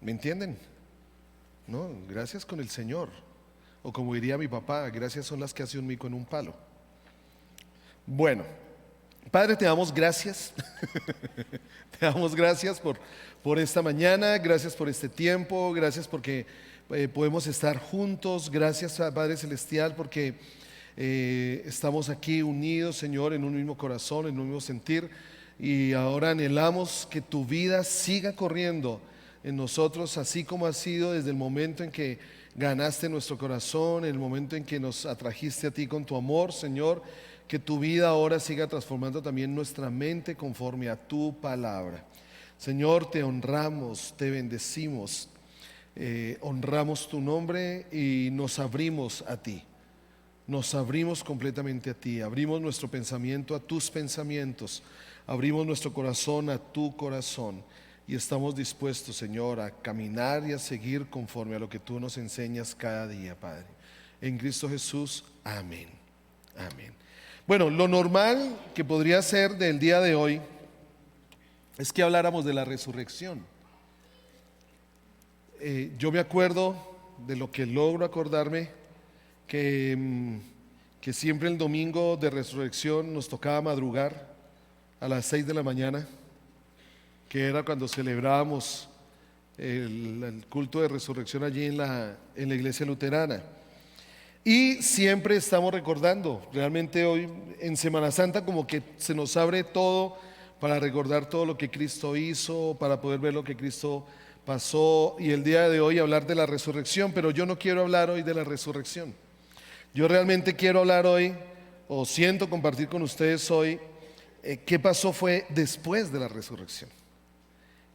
¿Me entienden? No, gracias con el Señor. O como diría mi papá, gracias son las que hace un mico en un palo. Bueno, Padre, te damos gracias. Te damos gracias por esta mañana, gracias por este tiempo, gracias porque podemos estar juntos. Gracias, Padre Celestial, porque estamos aquí unidos, Señor, en un mismo corazón, en un mismo sentir. Y ahora anhelamos que tu vida siga corriendo en nosotros, así como ha sido desde el momento en que ganaste nuestro corazón, el momento en que nos atrajiste a ti con tu amor, Señor. Que tu vida ahora siga transformando también nuestra mente conforme a tu palabra. Señor, te honramos, te bendecimos, honramos tu nombre y nos abrimos a ti. Nos abrimos completamente a ti, abrimos nuestro pensamiento a tus pensamientos, abrimos nuestro corazón a tu corazón y estamos dispuestos, Señor, a caminar y a seguir conforme a lo que tú nos enseñas cada día, Padre. En Cristo Jesús, amén. Amén. Bueno, lo normal que podría ser del día de hoy es que habláramos de la resurrección. Yo me acuerdo de lo que logro acordarme, que siempre el domingo de resurrección nos tocaba madrugar a las 6 de la mañana, que era cuando celebrábamos el culto de resurrección allí en la iglesia luterana. Y siempre estamos recordando, realmente hoy en Semana Santa como que se nos abre todo para recordar todo lo que Cristo hizo, para poder ver lo que Cristo pasó y el día de hoy hablar de la resurrección. Pero yo no quiero hablar hoy de la resurrección. Yo realmente quiero hablar hoy, o siento compartir con ustedes hoy, qué pasó fue después de la resurrección.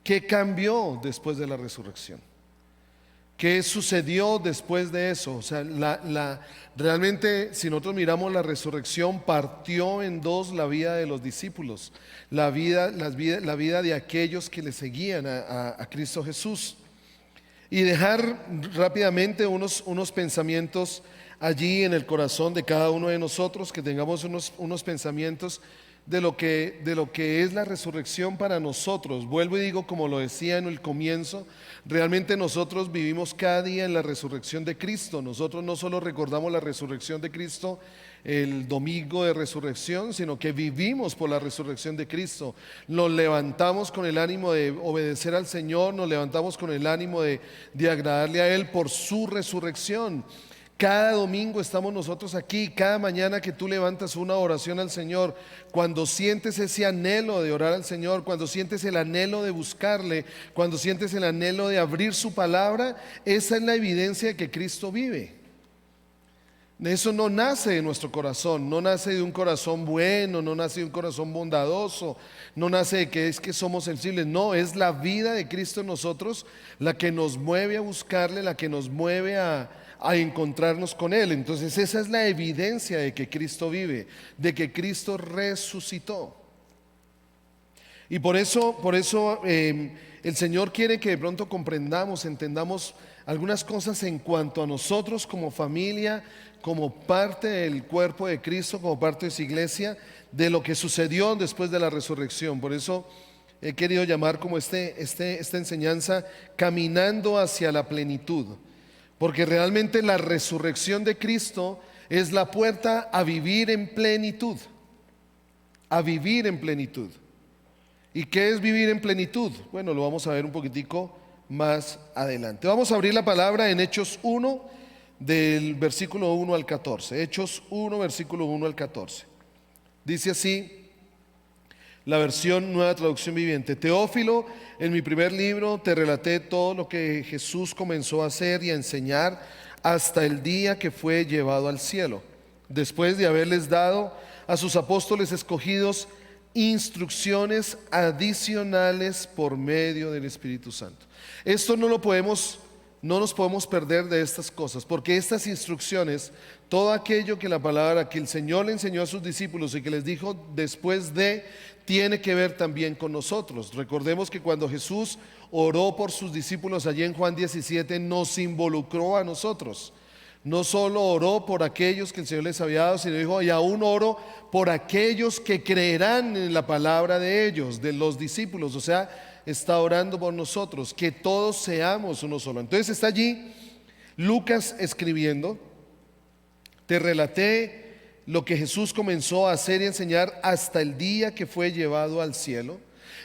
¿Qué cambió después de la resurrección? ¿Qué sucedió después de eso? O sea, realmente si nosotros miramos la resurrección, partió en dos la vida de los discípulos, la vida de aquellos que le seguían a Cristo Jesús. Y dejar rápidamente unos pensamientos allí en el corazón de cada uno de nosotros, que tengamos unos pensamientos de lo que es la resurrección para nosotros. Vuelvo y digo, como lo decía en el comienzo, realmente nosotros vivimos cada día en la resurrección de Cristo. Nosotros no solo recordamos la resurrección de Cristo el domingo de resurrección, sino que vivimos por la resurrección de Cristo. Nos levantamos con el ánimo de obedecer al Señor, nos levantamos con el ánimo de agradarle a Él por su resurrección. Cada domingo estamos nosotros aquí, cada mañana que tú levantas una oración al Señor, cuando sientes ese anhelo de orar al Señor, cuando sientes el anhelo de buscarle, cuando sientes el anhelo de abrir su palabra, esa es la evidencia de que Cristo vive. Eso no nace de nuestro corazón, no nace de un corazón bueno, no nace de un corazón bondadoso, no nace de que es que somos sensibles, no, es la vida de Cristo en nosotros la que nos mueve a buscarle, la que nos mueve a encontrarnos con Él. Entonces esa es la evidencia de que Cristo vive, de que Cristo resucitó. Y por eso el Señor quiere que de pronto comprendamos, entendamos algunas cosas en cuanto a nosotros como familia, como parte del cuerpo de Cristo, como parte de su iglesia, de lo que sucedió después de la resurrección. Por eso he querido llamar como esta enseñanza caminando hacia la plenitud. Porque realmente la resurrección de Cristo es la puerta a vivir en plenitud. A vivir en plenitud. ¿Y qué es vivir en plenitud? Bueno, lo vamos a ver un poquitico más adelante. Vamos a abrir la palabra en Hechos 1, del versículo 1 al 14. Hechos 1, versículo 1 al 14. Dice así la versión Nueva Traducción Viviente: Teófilo, en mi primer libro te relaté todo lo que Jesús comenzó a hacer y a enseñar hasta el día que fue llevado al cielo, después de haberles dado a sus apóstoles escogidos instrucciones adicionales por medio del Espíritu Santo. Esto no nos podemos perder de estas cosas, porque estas instrucciones, todo aquello que que el Señor le enseñó a sus discípulos y que les dijo después tiene que ver también con nosotros. Recordemos que cuando Jesús oró por sus discípulos allí en Juan 17, nos involucró a nosotros. No solo oró por aquellos que el Señor les había dado, sino dijo, y aún oro por aquellos que creerán en la palabra de ellos, de los discípulos. O sea, está orando por nosotros, que todos seamos uno solo. Entonces está allí Lucas escribiendo. Te relaté lo que Jesús comenzó a hacer y enseñar hasta el día que fue llevado al cielo,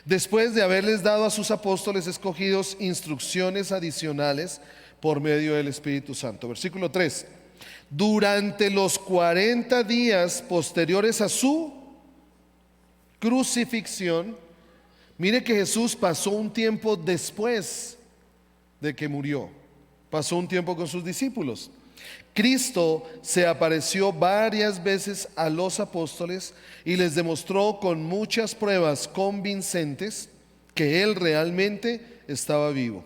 después de haberles dado a sus apóstoles escogidos instrucciones adicionales por medio del Espíritu Santo. Versículo 3. Durante los 40 días posteriores a su crucifixión, mire que Jesús pasó un tiempo después de que murió, pasó un tiempo con sus discípulos. Cristo se apareció varias veces a los apóstoles y les demostró con muchas pruebas convincentes que Él realmente estaba vivo.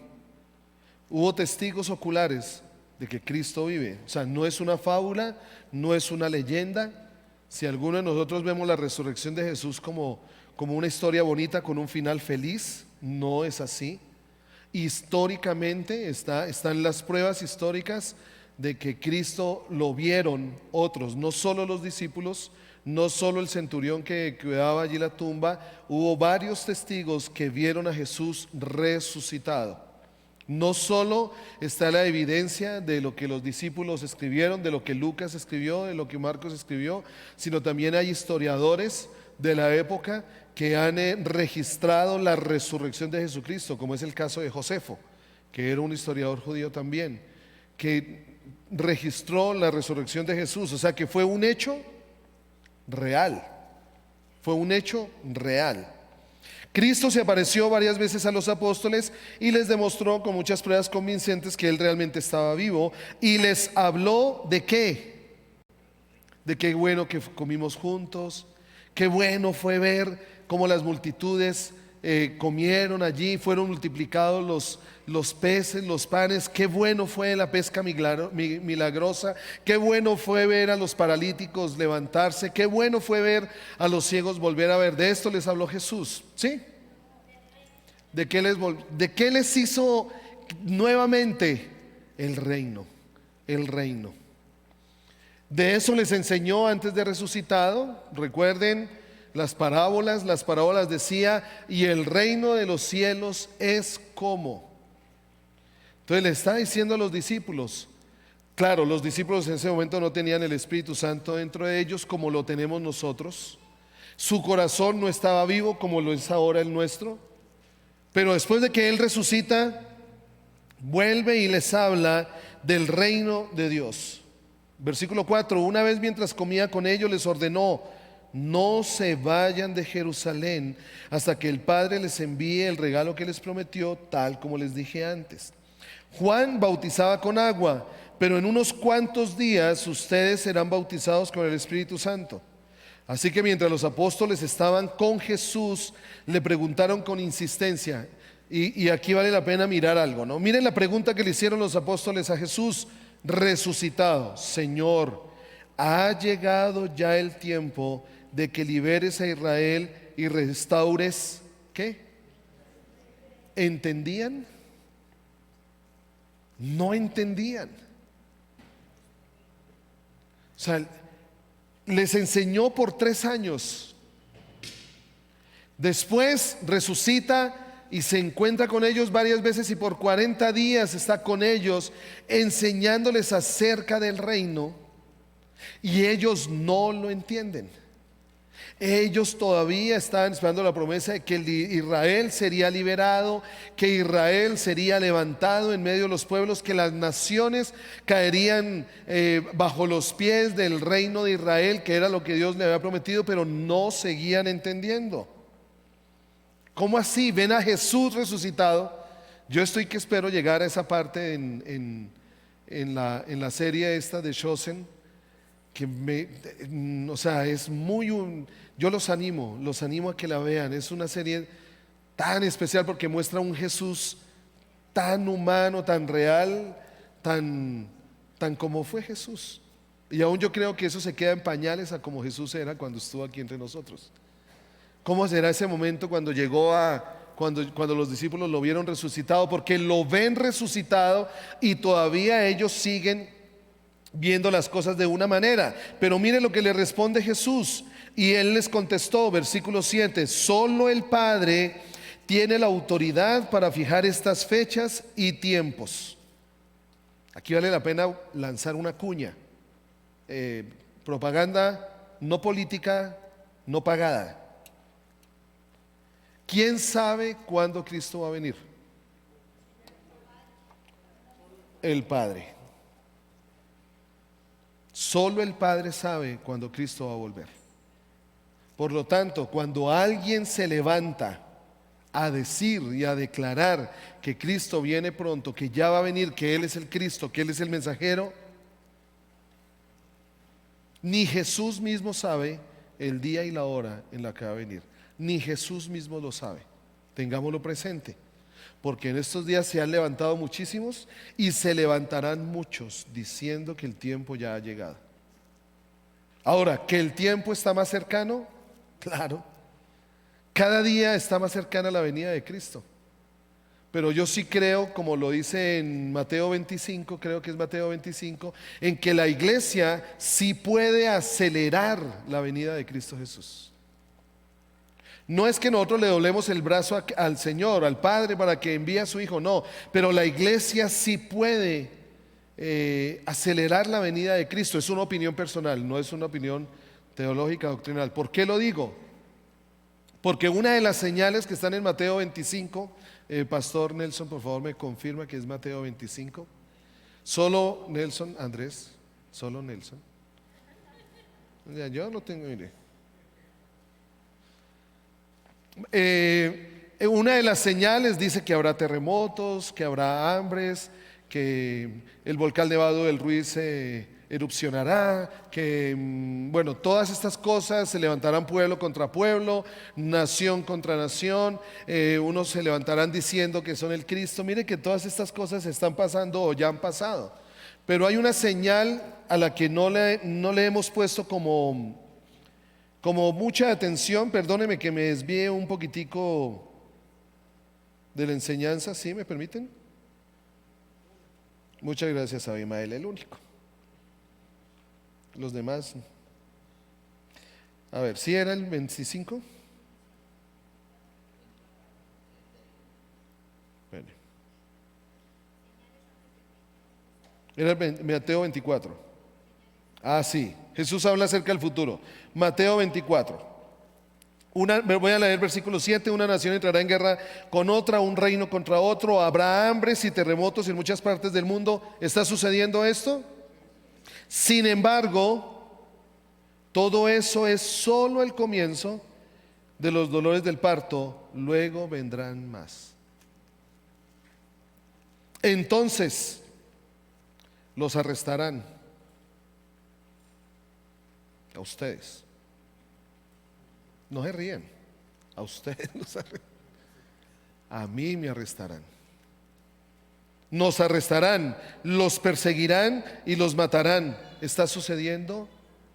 Hubo testigos oculares de que Cristo vive. O sea, no es una fábula, no es una leyenda. Si alguno de nosotros vemos la resurrección de Jesús como una historia bonita con un final feliz, no es así. Históricamente están las pruebas históricas de que Cristo lo vieron otros, no solo los discípulos, no solo el centurión que cuidaba allí la tumba. Hubo varios testigos que vieron a Jesús resucitado. No solo está la evidencia de lo que los discípulos escribieron, de lo que Lucas escribió, de lo que Marcos escribió, sino también hay historiadores de la época que han registrado la resurrección de Jesucristo, como es el caso de Josefo, que era un historiador judío también, que registró la resurrección de Jesús. O sea que fue un hecho real, fue un hecho real. Cristo se apareció varias veces a los apóstoles y les demostró con muchas pruebas convincentes que Él realmente estaba vivo, y les habló ¿de qué? De qué bueno que comimos juntos, qué bueno fue ver cómo las multitudes comieron allí, fueron multiplicados los peces, los panes. Qué bueno fue la pesca milagrosa, qué bueno fue ver a los paralíticos levantarse, qué bueno fue ver a los ciegos volver a ver. De esto les habló Jesús, ¿sí? ¿De qué les hizo nuevamente? El reino, el reino. De eso les enseñó antes de resucitado. Recuerden las parábolas decía, y el reino de los cielos es como. Entonces le está diciendo a los discípulos. Claro, los discípulos en ese momento no tenían el Espíritu Santo dentro de ellos como lo tenemos nosotros. Su corazón no estaba vivo como lo es ahora el nuestro. Pero después de que Él resucita, vuelve y les habla del reino de Dios. Versículo 4. Una vez mientras comía con ellos les ordenó: no se vayan de Jerusalén hasta que el Padre les envíe el regalo que les prometió, tal como les dije antes. Juan bautizaba con agua, pero en unos cuantos días ustedes serán bautizados con el Espíritu Santo. Así que mientras los apóstoles estaban con Jesús, le preguntaron con insistencia, y aquí vale la pena mirar algo, ¿no? Miren la pregunta que le hicieron los apóstoles a Jesús resucitado: Señor, ¿ha llegado ya el tiempo de que liberes a Israel y restaures? ¿Qué? ¿Entendían? No entendían. O sea, les enseñó por 3 años. Después resucita y se encuentra con ellos varias veces, y por 40 días está con ellos enseñándoles acerca del reino, y ellos no lo entienden. Ellos todavía estaban esperando la promesa de que Israel sería liberado, que Israel sería levantado en medio de los pueblos, que las naciones caerían bajo los pies del reino de Israel, que era lo que Dios le había prometido, pero no seguían entendiendo. ¿Cómo así? Ven a Jesús resucitado. Yo estoy que espero llegar a esa parte en la serie esta de Chosen, que o sea, es yo los animo a que la vean. Es una serie tan especial porque muestra un Jesús tan humano, tan real, tan como fue Jesús. Y aún yo creo que eso se queda en pañales a como Jesús era cuando estuvo aquí entre nosotros. ¿Cómo será ese momento cuando llegó cuando los discípulos lo vieron resucitado? Porque lo ven resucitado y todavía ellos siguen viendo las cosas de una manera. Pero mire lo que le responde Jesús. Y Él les contestó, versículo 7: solo el Padre tiene la autoridad para fijar estas fechas y tiempos. Aquí vale la pena lanzar una cuña. Propaganda no política, no pagada. ¿Quién sabe cuándo Cristo va a venir? El Padre. Solo el Padre sabe cuándo Cristo va a volver. Por lo tanto, cuando alguien se levanta a decir y a declarar que Cristo viene pronto, que ya va a venir, que Él es el Cristo, que Él es el mensajero, ni Jesús mismo sabe el día y la hora en la que va a venir. Ni Jesús mismo lo sabe. Tengámoslo presente, porque en estos días se han levantado muchísimos y se levantarán muchos diciendo que el tiempo ya ha llegado. Ahora, ¿que el tiempo está más cercano? Claro. Cada día está más cercana la venida de Cristo. Pero yo sí creo, como lo dice en Mateo 25, creo que es Mateo 25, en que la iglesia sí puede acelerar la venida de Cristo Jesús. No es que nosotros le doblemos el brazo al Señor, al Padre, para que envíe a su Hijo, no. Pero la iglesia sí puede acelerar la venida de Cristo. Es una opinión personal, no es una opinión teológica, doctrinal. ¿Por qué lo digo? Porque una de las señales que están en Mateo 25, Pastor Nelson, por favor me confirma que es Mateo 25. Solo Nelson, Andrés, solo Nelson. Ya, yo no tengo, mire. Una de las señales dice que habrá terremotos, que habrá hambres, que el volcán Nevado del Ruiz erupcionará, que bueno, todas estas cosas, se levantarán pueblo contra pueblo, nación contra nación, unos se levantarán diciendo que son el Cristo. Mire que todas estas cosas están pasando o ya han pasado, pero hay una señal a la que no le hemos puesto como mucha atención. Perdóneme que me desvíe un poquitico de la enseñanza, ¿sí me permiten? Muchas gracias, Abimael, el único. Los demás. A ver, ¿sí era el 25? Bueno. Era el Mateo 24. Ah, sí. Jesús habla acerca del futuro. Mateo 24. Voy a leer versículo 7. Una nación entrará en guerra con otra, un reino contra otro. Habrá hambres y terremotos en muchas partes del mundo. ¿Está sucediendo esto? Sin embargo, todo eso es solo el comienzo de los dolores del parto. Luego vendrán más. Entonces los arrestarán a ustedes. No se ríen. A ustedes los arrestarán. A mí me arrestarán. Nos arrestarán, los perseguirán y los matarán. ¿Está sucediendo?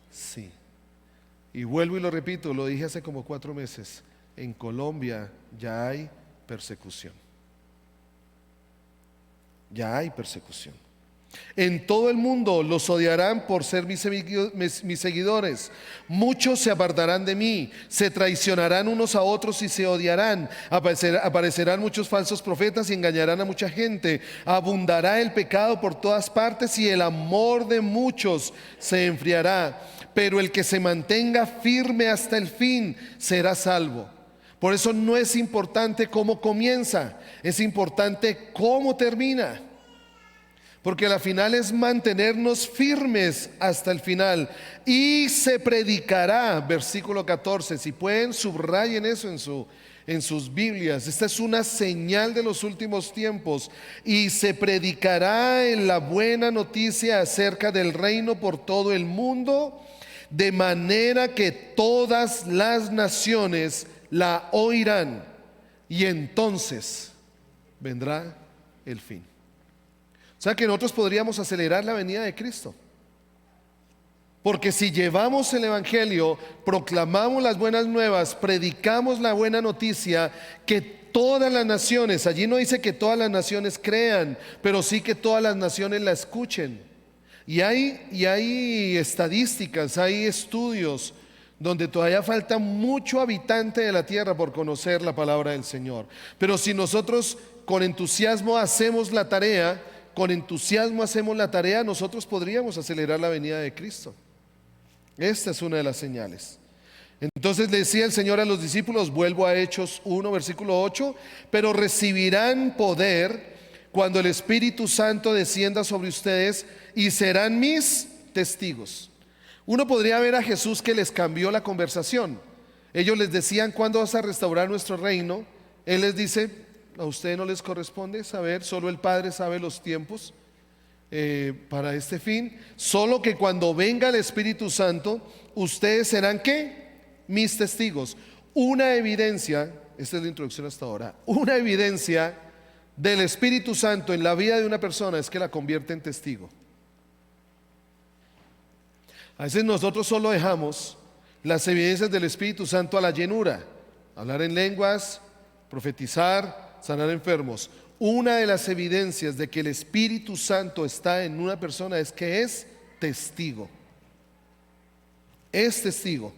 Sí. Y vuelvo y lo repito, lo dije hace como 4 meses. En Colombia ya hay persecución. Ya hay persecución. En todo el mundo los odiarán por ser mis seguidores. Muchos se apartarán de mí, se traicionarán unos a otros y se odiarán. Aparecerán muchos falsos profetas y engañarán a mucha gente. Abundará el pecado por todas partes y el amor de muchos se enfriará. Pero el que se mantenga firme hasta el fin será salvo. Por eso no es importante cómo comienza, es importante cómo termina. Porque la final es mantenernos firmes hasta el final. Y se predicará, versículo 14, si pueden subrayen eso en sus Biblias. Esta es una señal de los últimos tiempos. Y se predicará en la buena noticia acerca del reino por todo el mundo, de manera que todas las naciones la oirán. Y entonces vendrá el fin. O sea que nosotros podríamos acelerar la venida de Cristo. Porque si llevamos el Evangelio, proclamamos las buenas nuevas, predicamos la buena noticia, que todas las naciones, allí no dice que todas las naciones crean, pero sí que todas las naciones la escuchen. Y hay estadísticas, hay estudios donde todavía falta mucho habitante de la tierra por conocer la palabra del Señor. Pero si nosotros con entusiasmo hacemos la tarea, nosotros podríamos acelerar la venida de Cristo. Esta es una de las señales. Entonces le decía el Señor a los discípulos, vuelvo a Hechos 1, versículo 8, pero recibirán poder cuando el Espíritu Santo descienda sobre ustedes y serán mis testigos. Uno podría ver a Jesús que les cambió la conversación. Ellos les decían, ¿cuándo vas a restaurar nuestro reino? Él les dice, a ustedes no les corresponde saber, solo el Padre sabe los tiempos para este fin. Solo que cuando venga el Espíritu Santo, ustedes serán ¿qué? Mis testigos. Una evidencia, esta es la introducción hasta ahora, una evidencia del Espíritu Santo en la vida de una persona es que la convierte en testigo. A veces nosotros solo dejamos las evidencias del Espíritu Santo a la llenura, hablar en lenguas, profetizar, sanar enfermos. Una de las evidencias de que el Espíritu Santo está en una persona es que es testigo. Es testigo.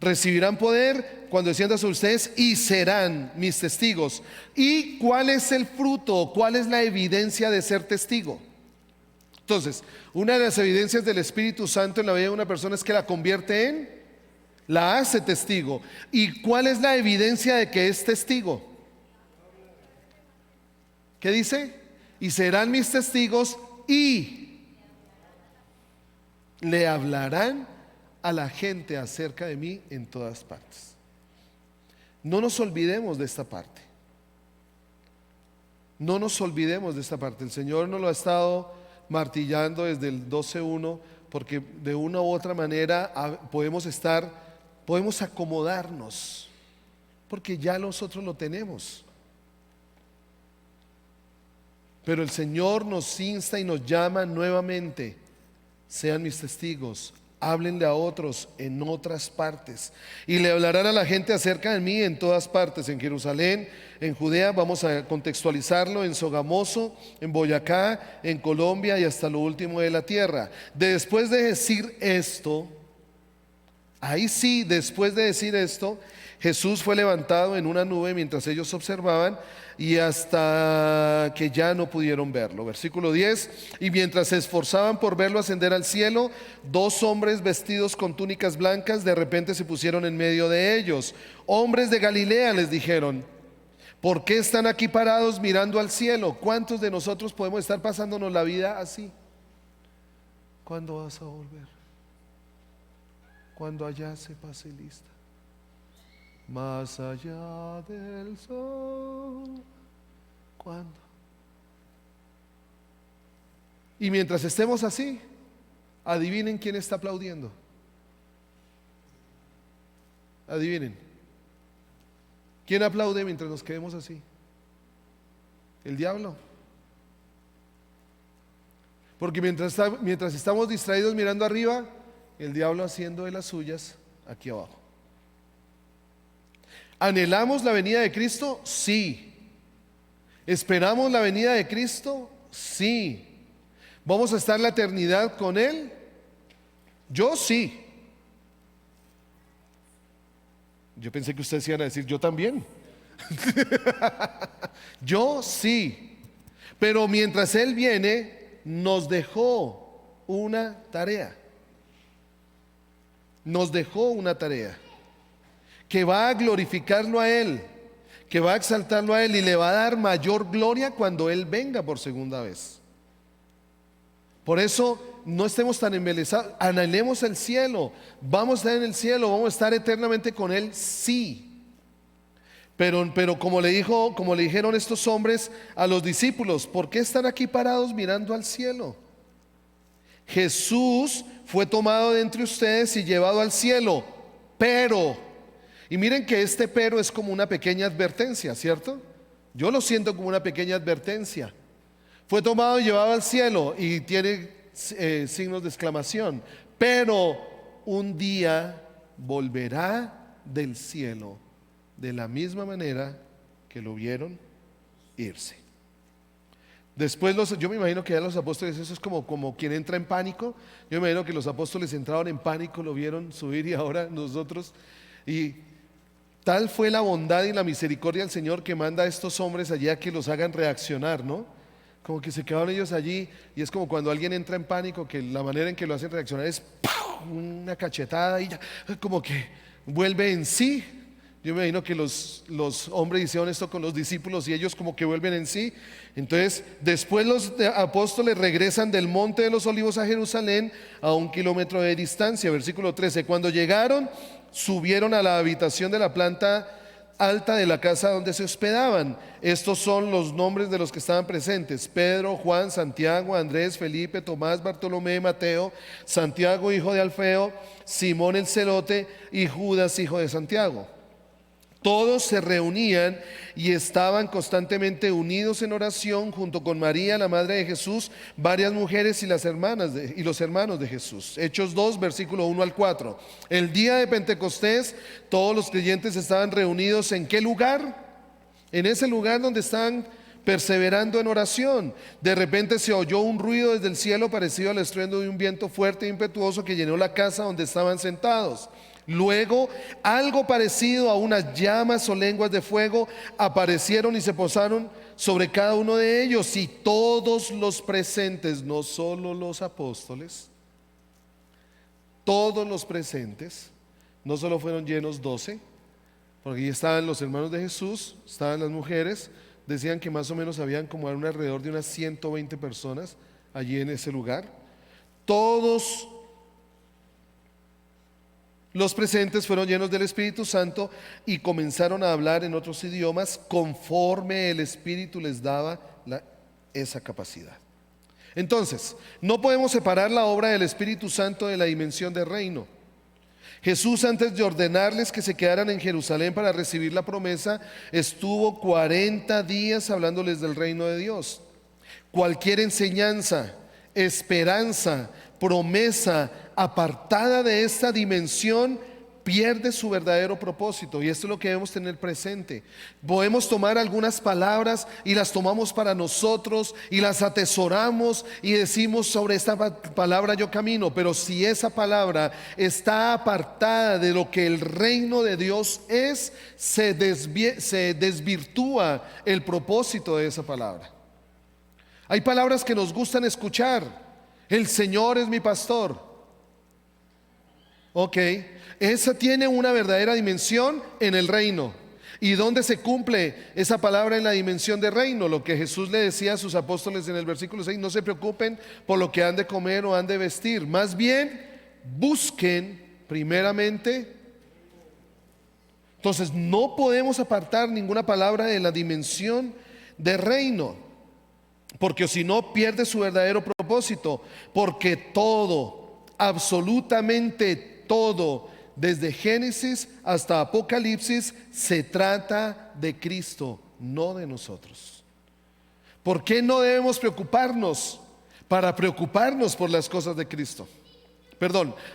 Recibirán poder cuando descienda sobre ustedes y serán mis testigos. ¿Y cuál es el fruto? ¿Cuál es la evidencia de ser testigo? Entonces, una de las evidencias del Espíritu Santo en la vida de una persona es que la hace testigo. ¿Y cuál es la evidencia de que es testigo? ¿Qué dice? Y serán mis testigos y le hablarán a la gente acerca de mí en todas partes. No nos olvidemos de esta parte. No nos olvidemos de esta parte. El Señor nos lo ha estado martillando desde el 12:1, porque de una u otra manera podemos acomodarnos, porque ya nosotros lo tenemos. Pero el Señor nos insta y nos llama nuevamente: sean mis testigos, háblenle a otros en otras partes, y le hablarán a la gente acerca de mí en todas partes, en Jerusalén, en Judea, vamos a contextualizarlo, en Sogamoso, en Boyacá, en Colombia y hasta lo último de la tierra. Después de decir esto, después de decir esto, Jesús fue levantado en una nube mientras ellos observaban, y hasta que ya no pudieron verlo. Versículo 10: y mientras se esforzaban por verlo ascender al cielo, dos hombres vestidos con túnicas blancas de repente se pusieron en medio de ellos. Hombres de Galilea, les dijeron, ¿por qué están aquí parados mirando al cielo? ¿Cuántos de nosotros podemos estar pasándonos la vida así? ¿Cuándo vas a volver? Cuando allá se pase lista. Más allá del sol. ¿Cuándo? Y mientras estemos así, adivinen quién está aplaudiendo. Adivinen. ¿Quién aplaude mientras nos quedemos así? El diablo. Porque mientras estamos distraídos mirando arriba, el diablo haciendo de las suyas aquí abajo. ¿Anhelamos la venida de Cristo? Sí. ¿Esperamos la venida de Cristo? Sí. ¿Vamos a estar la eternidad con Él? Yo sí. Yo pensé que ustedes iban a decir yo también. Yo sí. Pero mientras Él viene, nos dejó una tarea. Nos dejó una tarea que va a glorificarlo a Él, que va a exaltarlo a Él y le va a dar mayor gloria cuando Él venga por segunda vez. Por eso no estemos tan embelesados, anhelemos el cielo, vamos a estar en el cielo, vamos a estar eternamente con Él, sí. Pero como le dijeron estos hombres a los discípulos, ¿por qué están aquí parados mirando al cielo? Jesús fue tomado de entre ustedes y llevado al cielo, pero... Y miren que este pero es como una pequeña advertencia, ¿cierto? Yo lo siento como una pequeña advertencia. Fue tomado y llevado al cielo, y tiene signos de exclamación. Pero un día volverá del cielo de la misma manera que lo vieron irse. Después yo me imagino que ya los apóstoles, eso es como quien entra en pánico. Yo me imagino que los apóstoles entraron en pánico, lo vieron subir y ahora nosotros. Y tal fue la bondad y la misericordia del Señor que manda a estos hombres allí a que los hagan reaccionar, ¿no? Como que se quedaron ellos allí y es como cuando alguien entra en pánico, que la manera en que lo hacen reaccionar es ¡pau!, una cachetada y ya, como que vuelve en sí. Yo me imagino que los hombres hicieron esto con los discípulos y ellos como que vuelven en sí. Entonces después los apóstoles regresan del monte de los olivos a Jerusalén a 1 kilómetro de distancia. Versículo 13: cuando llegaron, subieron a la habitación de la planta alta de la casa donde se hospedaban. Estos son los nombres de los que estaban presentes: Pedro, Juan, Santiago, Andrés, Felipe, Tomás, Bartolomé, Mateo, Santiago hijo de Alfeo, Simón el celote y Judas hijo de Santiago. Todos se reunían y estaban constantemente unidos en oración junto con María, la madre de Jesús, varias mujeres y los hermanos de Jesús. Hechos 2, versículo 1 al 4. El día de Pentecostés, todos los creyentes estaban reunidos ¿en qué lugar? En ese lugar donde están perseverando en oración. De repente se oyó un ruido desde el cielo parecido al estruendo de un viento fuerte e impetuoso que llenó la casa donde estaban sentados. Luego algo parecido a unas llamas o lenguas de fuego aparecieron y se posaron sobre cada uno de ellos, y todos los presentes, no solo los apóstoles, todos los presentes, no solo fueron llenos 12, porque ahí estaban los hermanos de Jesús, estaban las mujeres. Decían que más o menos habían como alrededor de unas 120 personas allí en ese lugar. Todos los presentes fueron llenos del Espíritu Santo y comenzaron a hablar en otros idiomas conforme el Espíritu les daba esa capacidad. Entonces, no podemos separar la obra del Espíritu Santo de la dimensión del reino. Jesús, antes de ordenarles que se quedaran en Jerusalén para recibir la promesa, estuvo 40 días hablándoles del reino de Dios. Cualquier enseñanza, esperanza, promesa apartada de esta dimensión pierde su verdadero propósito, y esto es lo que debemos tener presente. Podemos tomar algunas palabras y las tomamos para nosotros y las atesoramos y decimos: sobre esta palabra yo camino, pero si esa palabra está apartada de lo que el reino de Dios es, se desvirtúa el propósito de esa palabra. Hay palabras que nos gustan escuchar: el Señor es mi pastor. Ok, esa tiene una verdadera dimensión en el reino. ¿Y dónde se cumple esa palabra en la dimensión del reino? Lo que Jesús le decía a sus apóstoles en el versículo 6: no se preocupen por lo que han de comer o han de vestir, más bien busquen primeramente. Entonces no podemos apartar ninguna palabra de la dimensión del reino, porque si no pierde su verdadero propósito. Porque todo, absolutamente todo, desde Génesis hasta Apocalipsis, se trata de Cristo, no de nosotros. ¿Por qué no debemos preocuparnos para preocuparnos por las cosas de Cristo?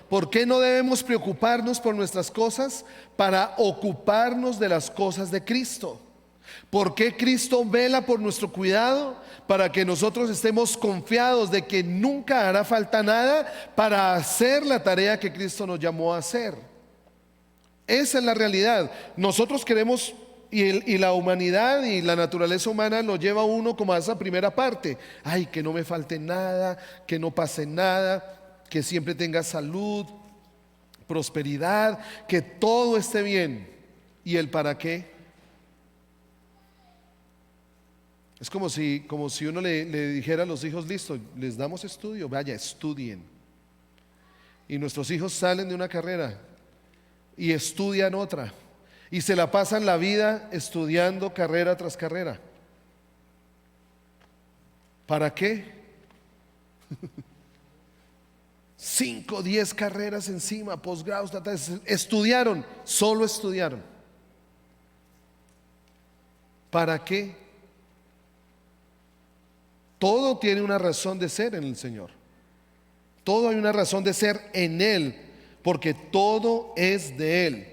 ¿Por qué no debemos preocuparnos por nuestras cosas para ocuparnos de las cosas de Cristo? ¿Por qué Cristo vela por nuestro cuidado? Para que nosotros estemos confiados de que nunca hará falta nada para hacer la tarea que Cristo nos llamó a hacer. Esa es la realidad. Nosotros queremos, y la humanidad y la naturaleza humana lo lleva a uno como a esa primera parte: ay, que no me falte nada, que no pase nada, que siempre tenga salud, prosperidad, que todo esté bien. ¿Y el para qué? Es como si uno le dijera a los hijos: listo, les damos estudio, vaya, estudien. Y nuestros hijos salen de una carrera y estudian otra, y se la pasan la vida estudiando carrera tras carrera. ¿Para qué? 5, 10 carreras encima, posgrados, estudiaron, solo estudiaron. ¿Para qué? Todo tiene una razón de ser en el Señor. Todo hay una razón de ser en Él, porque todo es de Él.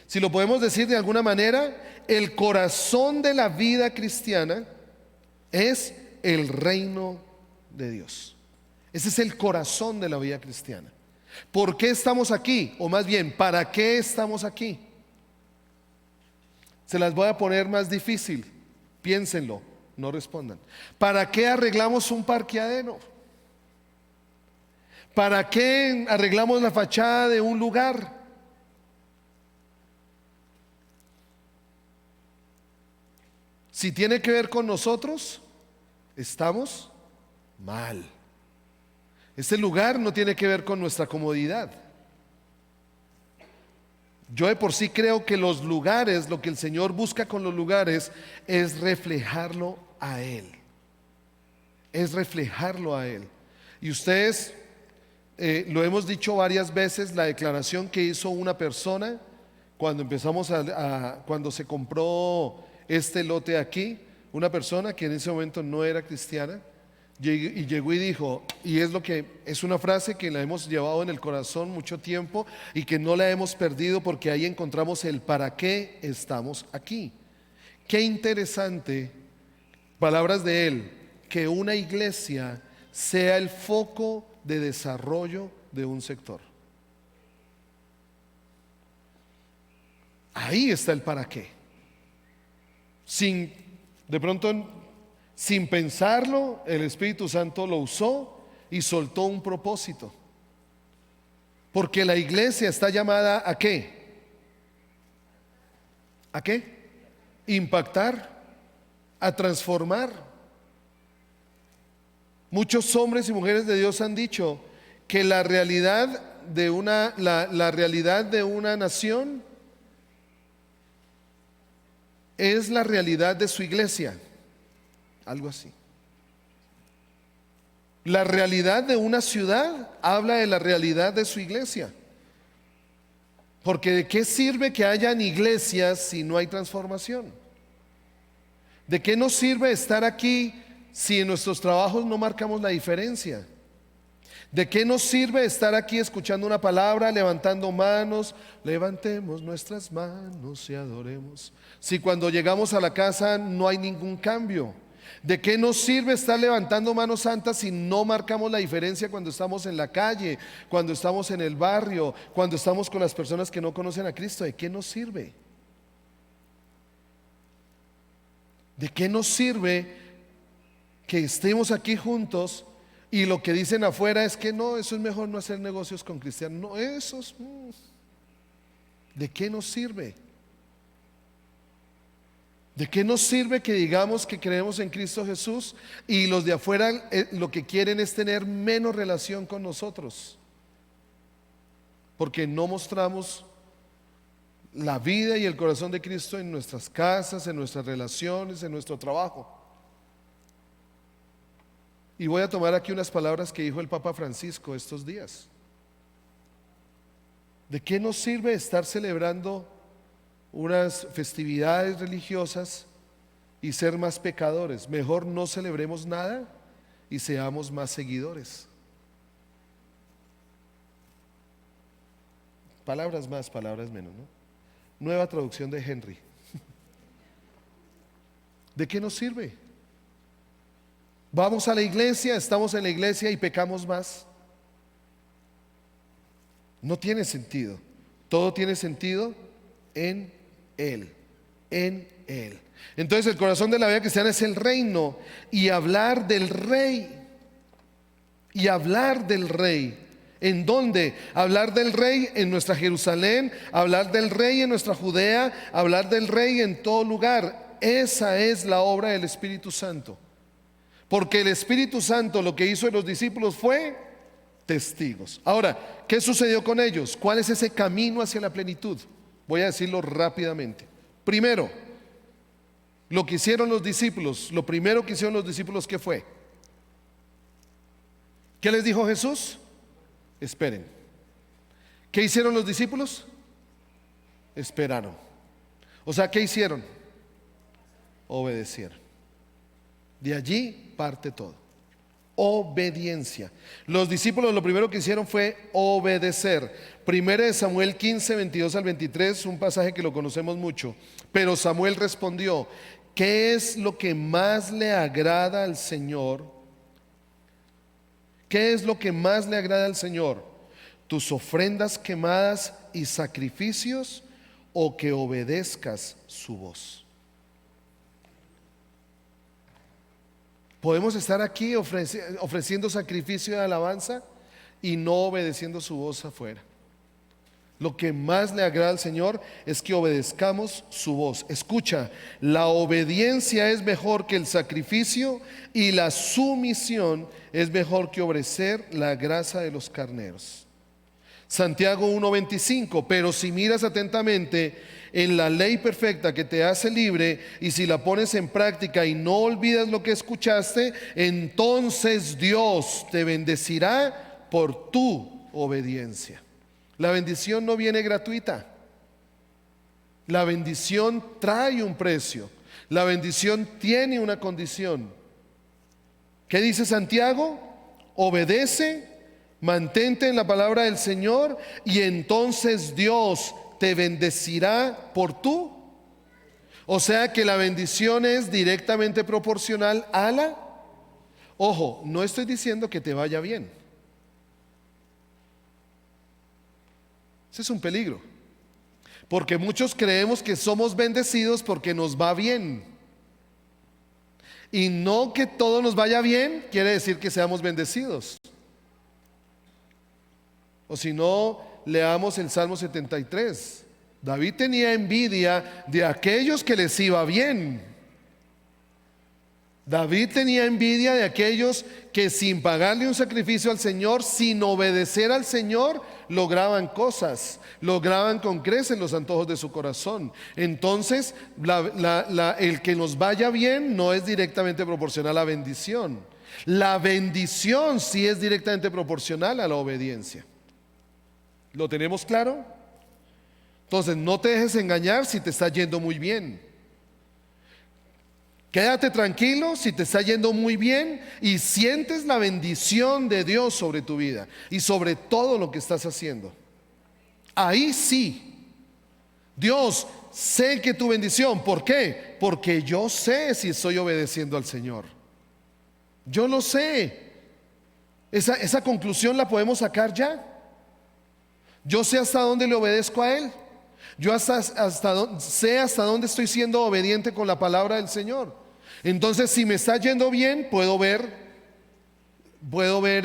Si lo podemos decir de alguna manera, el corazón de la vida cristiana es el reino de Dios. Ese es el corazón de la vida cristiana. ¿Por qué estamos aquí? O más bien, ¿para qué estamos aquí? Se las voy a poner más difícil. Piénsenlo, no respondan. ¿Para qué arreglamos un parqueadero? ¿Para qué arreglamos la fachada de un lugar? Si tiene que ver con nosotros, estamos mal. Este lugar no tiene que ver con nuestra comodidad. Yo de por sí creo que los lugares, lo que el Señor busca con los lugares es reflejarlo a Él. Es reflejarlo a Él. Y ustedes, lo hemos dicho varias veces, la declaración que hizo una persona cuando cuando se compró este lote aquí, una persona que en ese momento no era cristiana, y llegó y dijo, y es una frase que la hemos llevado en el corazón mucho tiempo y que no la hemos perdido, porque ahí encontramos el para qué estamos aquí. Qué interesante, palabras de él, que una iglesia sea el foco de desarrollo de un sector. Ahí está el para qué. De pronto, sin pensarlo, el Espíritu Santo lo usó y soltó un propósito. Porque la iglesia está llamada ¿a qué? ¿A qué? Impactar, a transformar. Muchos hombres y mujeres de Dios han dicho que la realidad de la realidad de una nación es la realidad de su iglesia, algo así. La realidad de una ciudad habla de la realidad de su iglesia. Porque ¿de qué sirve que hayan iglesias si no hay transformación? ¿De qué nos sirve estar aquí si en nuestros trabajos no marcamos la diferencia? ¿De qué nos sirve estar aquí escuchando una palabra, levantando manos? Levantemos nuestras manos y adoremos, si cuando llegamos a la casa no hay ningún cambio. ¿De qué nos sirve estar levantando manos santas si no marcamos la diferencia cuando estamos en la calle, cuando estamos en el barrio, cuando estamos con las personas que no conocen a Cristo? ¿De qué nos sirve? ¿De qué nos sirve que estemos aquí juntos y lo que dicen afuera es que no, eso es mejor no hacer negocios con cristianos? No, eso es... ¿De qué nos sirve? ¿De qué nos sirve que digamos que creemos en Cristo Jesús y los de afuera lo que quieren es tener menos relación con nosotros? Porque no mostramos la vida y el corazón de Cristo en nuestras casas, en nuestras relaciones, en nuestro trabajo. Y voy a tomar aquí unas palabras que dijo el Papa Francisco estos días. ¿De qué nos sirve estar celebrando unas festividades religiosas y ser más pecadores? Mejor no celebremos nada y seamos más seguidores. Palabras más, palabras menos, ¿no? Nueva traducción de Henry. ¿De qué nos sirve? Vamos a la iglesia, estamos en la iglesia y pecamos más. No tiene sentido. Todo tiene sentido en Él, en Él. Entonces el corazón de la vida cristiana es el reino, y hablar del rey. Y hablar del rey. ¿En dónde? Hablar del rey en nuestra Jerusalén, hablar del rey en nuestra Judea, hablar del rey en todo lugar. Esa es la obra del Espíritu Santo. Porque el Espíritu Santo lo que hizo en los discípulos fue testigos. Ahora, ¿qué sucedió con ellos? ¿Cuál es ese camino hacia la plenitud? Voy a decirlo rápidamente. Primero, lo que hicieron los discípulos, lo primero que hicieron los discípulos, ¿qué fue? ¿Qué les dijo Jesús? Esperen. ¿Qué hicieron los discípulos? Esperaron. O sea, ¿qué hicieron? Obedecieron. De allí parte todo. Obediencia. Los discípulos lo primero que hicieron fue obedecer. Primera de Samuel 15, 22 al 23, un pasaje que lo conocemos mucho. Pero Samuel respondió: ¿qué es lo que más le agrada al Señor? ¿Qué es lo que más le agrada al Señor? ¿Tus ofrendas quemadas y sacrificios, o que obedezcas su voz? Podemos estar aquí ofreciendo sacrificio de alabanza y no obedeciendo su voz afuera. Lo que más le agrada al Señor es que obedezcamos su voz. Escucha, la obediencia es mejor que el sacrificio, y la sumisión es mejor que ofrecer la grasa de los carneros. Santiago 1:25, pero si miras atentamente en la ley perfecta que te hace libre, y si la pones en práctica y no olvidas lo que escuchaste, entonces Dios te bendecirá por tu obediencia. La bendición no viene gratuita. La bendición trae un precio. La bendición tiene una condición. ¿Qué dice Santiago? Obedece, mantente en la palabra del Señor, y entonces Dios te bendecirá por tú. O sea que la bendición es directamente proporcional a la... Ojo, no estoy diciendo que te vaya bien. Ese es un peligro, porque muchos creemos que somos bendecidos porque nos va bien. Y no que todo nos vaya bien quiere decir que seamos bendecidos. O si no, leamos el Salmo 73. David tenía envidia de aquellos que les iba bien. David tenía envidia de aquellos que sin pagarle un sacrificio al Señor, sin obedecer al Señor, lograban cosas, lograban con creces los antojos de su corazón. Entonces, el que nos vaya bien no es directamente proporcional a la bendición. La bendición sí es directamente proporcional a la obediencia. ¿Lo tenemos claro? Entonces, no te dejes engañar si te está yendo muy bien. Quédate tranquilo si te está yendo muy bien y sientes la bendición de Dios sobre tu vida y sobre todo lo que estás haciendo. Ahí sí, Dios, sé que tu bendición. ¿Por qué? Porque yo sé si estoy obedeciendo al Señor. Yo lo sé. Esa conclusión la podemos sacar ya. Yo sé hasta dónde le obedezco a Él. Yo sé hasta dónde estoy siendo obediente con la palabra del Señor. Entonces, si me está yendo bien, puedo ver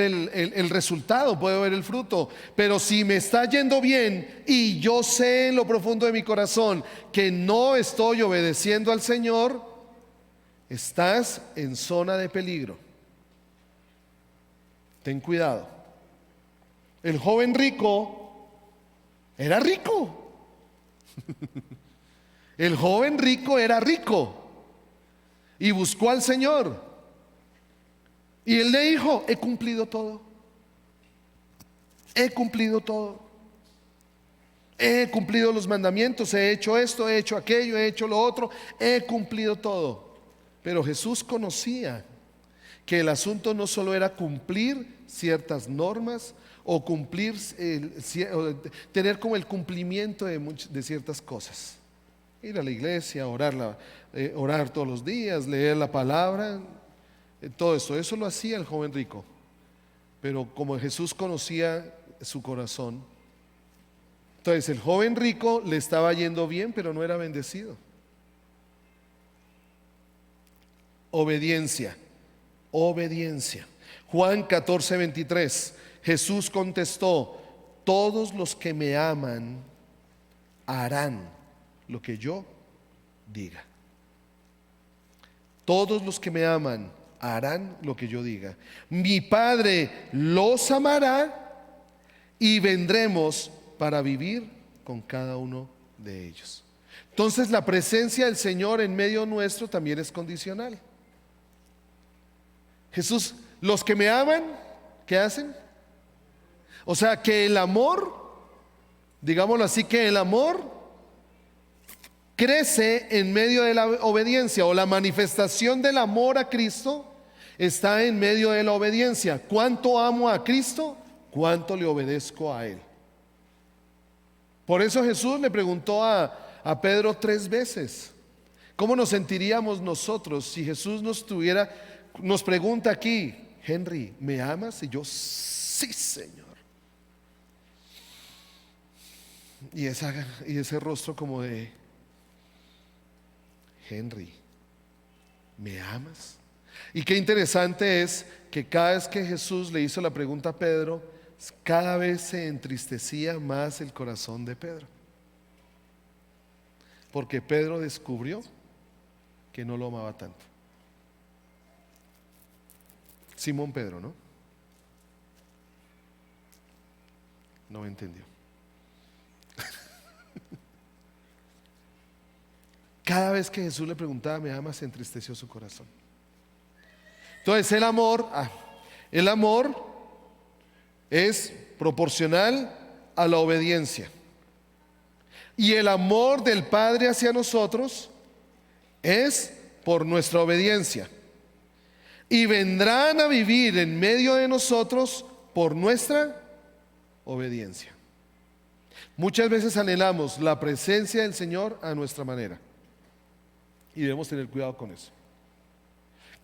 el resultado, puedo ver el fruto. Pero si me está yendo bien y yo sé en lo profundo de mi corazón que no estoy obedeciendo al Señor, estás en zona de peligro. Ten cuidado. El joven rico era rico. El joven rico era rico y buscó al Señor. Y él le dijo: he cumplido todo. He cumplido todo. He cumplido los mandamientos, he hecho esto, he hecho aquello, he hecho lo otro, he cumplido todo. Pero Jesús conocía que el asunto no solo era cumplir ciertas normas o tener como el cumplimiento de ciertas cosas. Ir a la iglesia, orar todos los días, leer la palabra, todo eso lo hacía el joven rico. Pero como Jesús conocía su corazón, entonces el joven rico le estaba yendo bien, pero no era bendecido. Obediencia. Juan 14:23. Jesús contestó: todos los que me aman harán lo que yo diga. Todos los que me aman harán lo que yo diga. Mi Padre los amará y vendremos para vivir con cada uno de ellos. Entonces, la presencia del Señor en medio nuestro también es condicional. Jesús, los que me aman, ¿qué hacen? O sea, que el amor, digámoslo así, que el amor crece en medio de la obediencia, o la manifestación del amor a Cristo está en medio de la obediencia. ¿Cuánto amo a Cristo? ¿Cuánto le obedezco a Él? Por eso Jesús le preguntó a Pedro 3 veces: ¿Cómo nos sentiríamos nosotros si Jesús nos pregunta aquí: Henry, ¿me amas? Y yo: sí, Señor. Y ese rostro como de: Henry, ¿me amas? Y qué interesante es que cada vez que Jesús le hizo la pregunta a Pedro, cada vez se entristecía más el corazón de Pedro, porque Pedro descubrió que no lo amaba tanto. Simón Pedro, ¿no? No me entendió. Cada vez que Jesús le preguntaba: ¿me amas?, se entristeció su corazón. Entonces el amor es proporcional a la obediencia. Y el amor del Padre hacia nosotros es por nuestra obediencia. Y vendrán a vivir en medio de nosotros por nuestra obediencia. Muchas veces anhelamos la presencia del Señor a nuestra manera, y debemos tener cuidado con eso.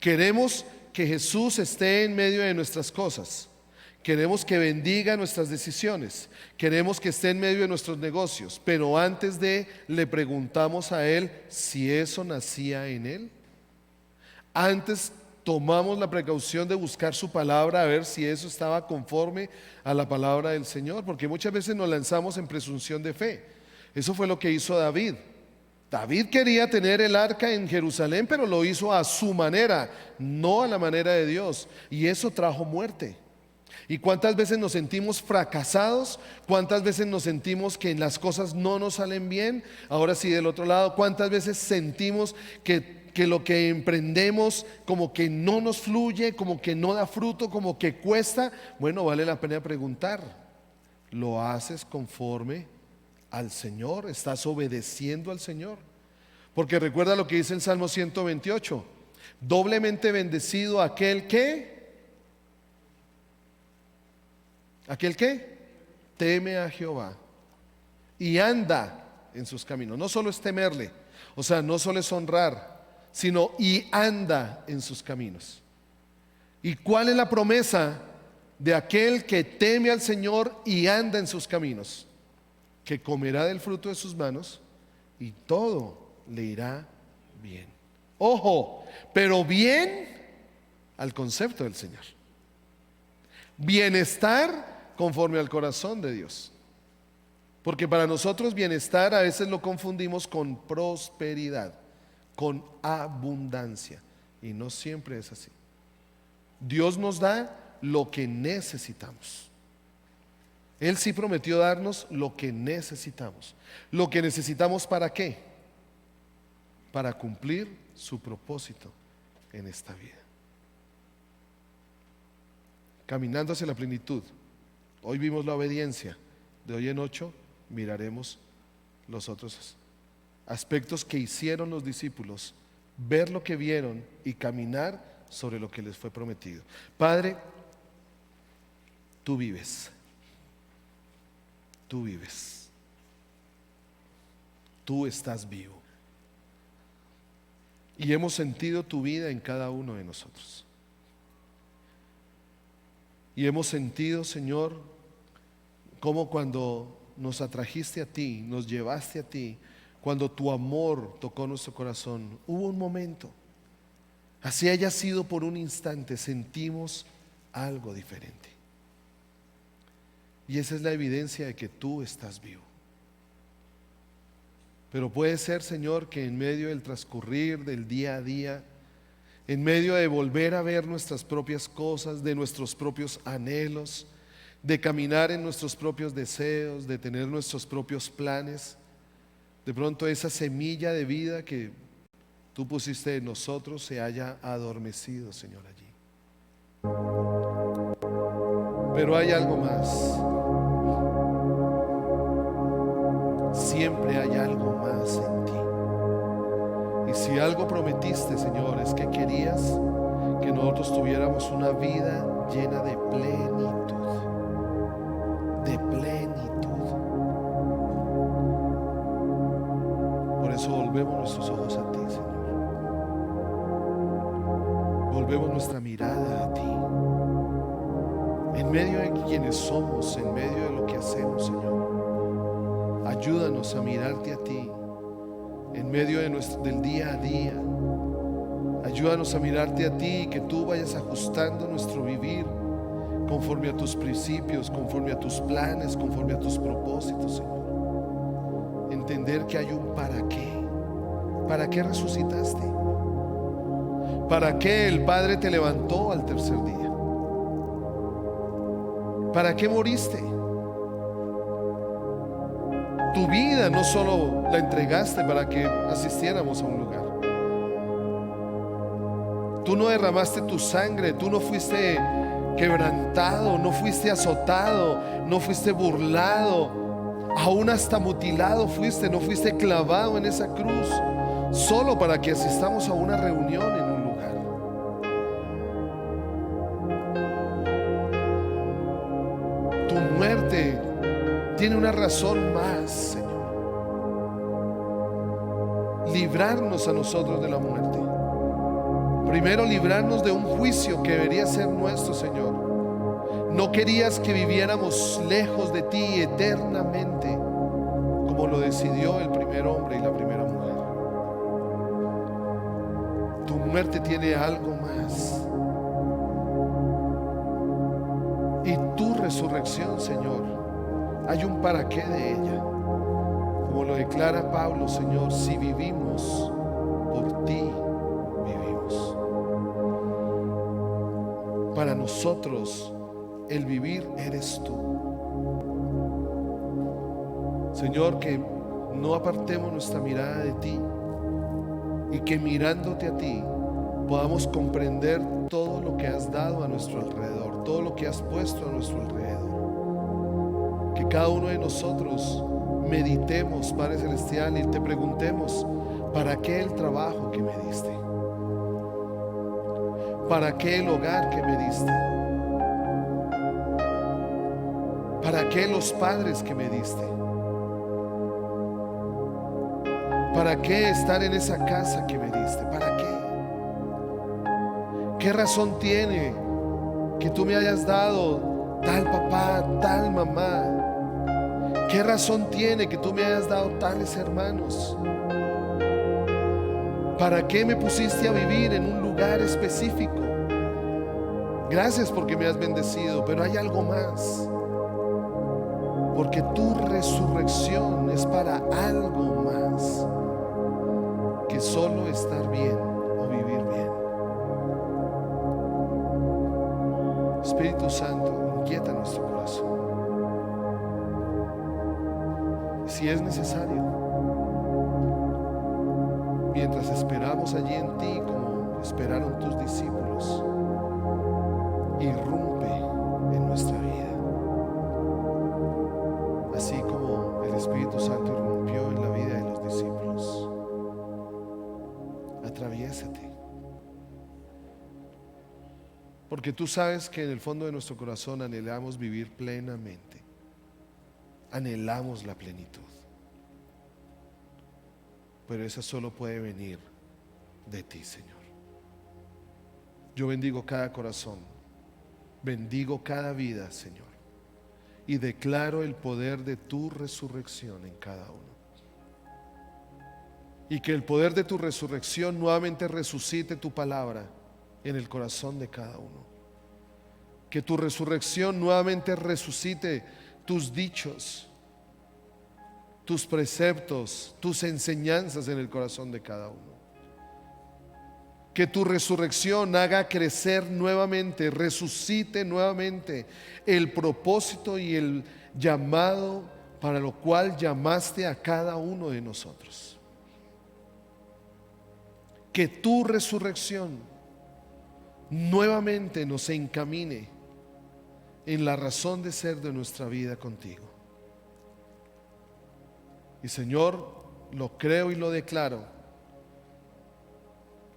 Queremos que Jesús esté en medio de nuestras cosas. Queremos que bendiga nuestras decisiones. Queremos que esté en medio de nuestros negocios. Pero antes le preguntamos a Él si eso nacía en Él. Antes tomamos la precaución de buscar su palabra, a ver si eso estaba conforme a la palabra del Señor. Porque muchas veces nos lanzamos en presunción de fe. Eso fue lo que hizo David. David quería tener el arca en Jerusalén, pero lo hizo a su manera, no a la manera de Dios. Y eso trajo muerte. ¿Y cuántas veces nos sentimos fracasados? ¿Cuántas veces nos sentimos que las cosas no nos salen bien? Ahora sí, del otro lado, ¿cuántas veces sentimos que lo que emprendemos como que no nos fluye, como que no da fruto, como que cuesta? Bueno, vale la pena preguntar: ¿lo haces conforme al Señor? ¿Estás obedeciendo al Señor? Porque recuerda lo que dice el Salmo 128: doblemente bendecido aquel que teme a Jehová y anda en sus caminos. No solo es temerle, o sea, no solo es honrar, sino y anda en sus caminos. ¿Y cuál es la promesa de aquel que teme al Señor y anda en sus caminos? Que comerá del fruto de sus manos y todo le irá bien. Ojo, pero bien al concepto del Señor. Bienestar conforme al corazón de Dios. Porque para nosotros bienestar a veces lo confundimos con prosperidad, con abundancia, y no siempre es así. Dios nos da lo que necesitamos. Él sí prometió darnos lo que necesitamos. ¿Lo que necesitamos para qué? Para cumplir su propósito en esta vida. Caminando hacia la plenitud. Hoy vimos la obediencia. De hoy en 8 miraremos los otros aspectos que hicieron los discípulos, ver lo que vieron y caminar sobre lo que les fue prometido. Padre, tú vives. Tú vives. Tú estás vivo. Y hemos sentido tu vida en cada uno de nosotros. Y hemos sentido, Señor, como cuando nos atrajiste a ti, nos llevaste a ti, cuando tu amor tocó nuestro corazón, hubo un momento, así haya sido por un instante, sentimos algo diferente. Y esa es la evidencia de que tú estás vivo. Pero puede ser, Señor, que en medio del transcurrir del día a día, en medio de volver a ver nuestras propias cosas, de nuestros propios anhelos, de caminar en nuestros propios deseos, de tener nuestros propios planes, de pronto esa semilla de vida que tú pusiste en nosotros se haya adormecido, Señor, allí. Pero hay algo más. Siempre hay algo más en ti. Y si algo prometiste, Señor, es que querías que nosotros tuviéramos una vida llena de plenitud. De plenitud. Por eso volvemos nuestros ojos a ti, Señor. volvemos nuestra mirada a ti. En medio de quienes somos, en medio de lo que hacemos, Señor, ayúdanos a mirarte a ti. En medio del día a día, ayúdanos a mirarte a ti y que tú vayas ajustando nuestro vivir conforme a tus principios, conforme a tus planes, conforme a tus propósitos, Señor. Entender que hay un para qué. ¿Para qué resucitaste? ¿Para qué el Padre te levantó al tercer día? ¿Para qué moriste? Tu vida no solo la entregaste para que asistiéramos a un lugar. Tú no derramaste tu sangre, tú no fuiste quebrantado, no fuiste azotado, no fuiste burlado, aún hasta mutilado fuiste, no fuiste clavado en esa cruz, solo para que asistamos a una reunión en un lugar. Tu muerte tiene una razón más, Señor. Librarnos a nosotros de la muerte. Primero, librarnos de un juicio que debería ser nuestro, Señor. No querías que viviéramos lejos de ti eternamente, como lo decidió el primer hombre y la primera mujer. Tu muerte tiene algo más. Y tu resurrección, Señor, hay un para qué de ella. Como lo declara Pablo, Señor, si vivimos, por ti vivimos. Para nosotros, el vivir eres tú. Señor, que no apartemos nuestra mirada de ti y que mirándote a ti podamos comprender todo lo que has dado a nuestro alrededor, todo lo que has puesto a nuestro alrededor. Que cada uno de nosotros meditemos, Padre Celestial, y te preguntemos: ¿para qué el trabajo que me diste? ¿Para qué el hogar que me diste? ¿Para qué los padres que me diste? ¿Para qué estar en esa casa que me diste? ¿Para qué? ¿Qué razón tiene que tú me hayas dado tal papá, tal mamá? ¿Qué razón tiene que tú me hayas dado tales hermanos? ¿Para qué me pusiste a vivir en un lugar específico? Gracias porque me has bendecido, pero hay algo más. Porque tu resurrección es para algo más que solo estar bien o vivir bien. Espíritu Santo, inquieta nuestro corazón. Si es necesario, mientras esperamos allí en ti, como esperaron tus discípulos, irrumpe en nuestra vida, así como el Espíritu Santo irrumpió en la vida de los discípulos. Atraviésate, porque tú sabes que en el fondo de nuestro corazón anhelamos vivir plenamente, anhelamos la plenitud, pero esa solo puede venir de ti, Señor. Yo bendigo cada corazón, bendigo cada vida, Señor, y declaro el poder de tu resurrección en cada uno. Y que el poder de tu resurrección nuevamente resucite tu palabra en el corazón de cada uno. Que tu resurrección nuevamente resucite tus dichos, tus preceptos, tus enseñanzas en el corazón de cada uno. Que tu resurrección haga crecer nuevamente, resucite nuevamente el propósito y el llamado para lo cual llamaste a cada uno de nosotros. Que tu resurrección nuevamente nos encamine en la razón de ser de nuestra vida contigo. Y Señor, lo creo y lo declaro,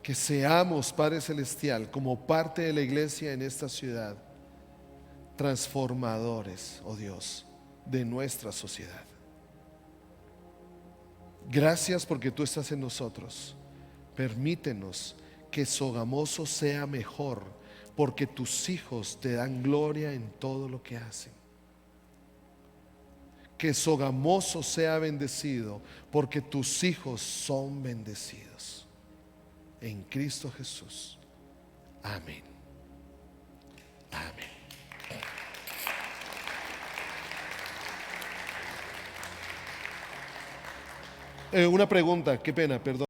que seamos, Padre Celestial, como parte de la iglesia en esta ciudad, transformadores, oh Dios, de nuestra sociedad. Gracias porque tú estás en nosotros. Permítenos que Sogamoso sea mejor, porque tus hijos te dan gloria en todo lo que hacen. Que Sogamoso sea bendecido, porque tus hijos son bendecidos. En Cristo Jesús. Amén. Amén. Una pregunta, qué pena, perdón.